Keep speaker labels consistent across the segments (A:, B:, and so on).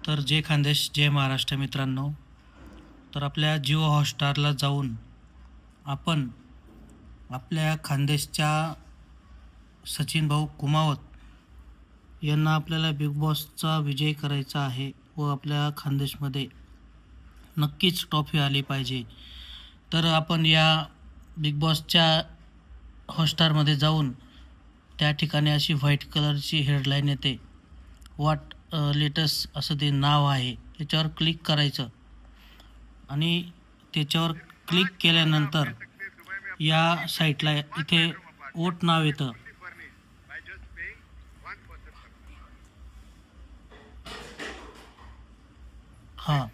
A: तर जय खानदेश जय महाराष्ट्र मित्रांनो. तर आपल्या जिओ हॉटस्टारला जाऊन आपण आपल्या खानदेशच्या सचिन भाऊ कुमावत यांना आपल्याला बिग बॉसचा विजय करायचा आहे व आपल्या खानदेशमध्ये नक्कीच ट्रॉफी आली पाहिजे. तर आपण या बिग बॉसच्या हॉटस्टारमध्ये जाऊन त्या ठिकाणी अशी व्हाईट कलरची हेडलाईन येते, व्हॉट लेटेस्ट असं ते नाव आहे. त्याच्यावर क्लिक करायचं आणि त्याच्यावर क्लिक केल्यानंतर या साईटला इथे वोट नाव येतं. हां,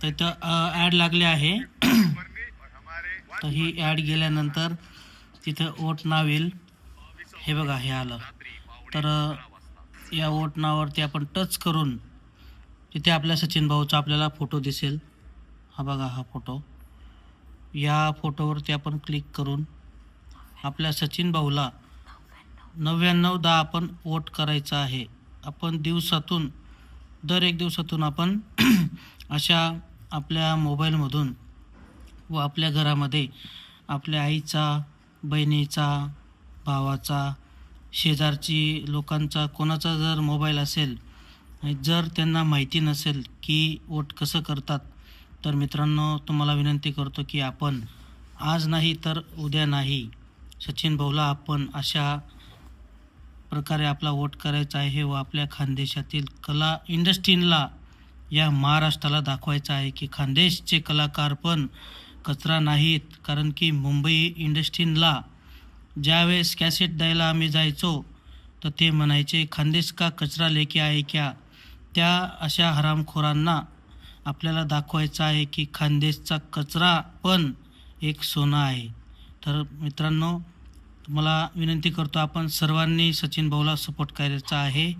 A: तर इथं ॲड लागले आहे. तर ही ॲड गेल्यानंतर तिथं वोट नाव येईल. हे बघा, हे आलं. तर या वोट नावावरती आपण टच करून तिथे आपल्या सचिन भाऊचा आपल्याला फोटो दिसेल. हा बघा, हा फोटो. या फोटोवरती आपण क्लिक करून आपल्या सचिन भाऊला 99-10 आपण वोट करायचं आहे. आपण दर एक दिवसातून आपण अशा आपल्या मोबाईलमधून व आपल्या घरामध्ये आपल्या आईचा, बहिणीचा, भावाचा, शेजारची लोकांचा कोणाचा जर मोबाईल असेल आणि जर त्यांना माहिती नसेल की वोट कसं करतात, तर मित्रांनो तुम्हाला विनंती करतो की आपण आज नाही तर उद्या नाही, सचिन भाऊला आपण अशा प्रकारे आपला वोट करायचा आहे व आपल्या खानदेशातील कला इंडस्ट्रीला, या महाराष्ट्राला दाखवायचं आहे की खानदेशचे कलाकार पण कचरा नाहीत. कारण की मुंबई इंडस्ट्रीला ज्यावेळेस कॅसेट द्यायला आम्ही जायचो तर ते म्हणायचे, खानदेश का कचरा लेके आए क्या. त्या अशा हरामखोरांना आपल्याला दाखवायचं आहे की खानदेशचा कचरा पण एक सोनं आहे. तर मित्रांनो तुम्हाला विनंती करतो, आपण सर्वांनी सचिन भाऊला सपोर्ट करायचा आहे.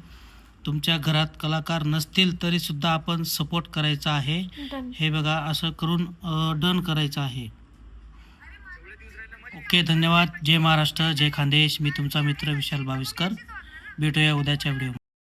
A: तुमच्या घरात कलाकार नसतील तरीसुद्धा आपण सपोर्ट करायचा आहे. हे बघा, असं करून डन करायचं आहे. ओके, धन्यवाद. जय महाराष्ट्र जय खानदेश. मी तुमचा मित्र विशाल भाविस्कर. भेटूया उद्याच्या व्हिडिओ.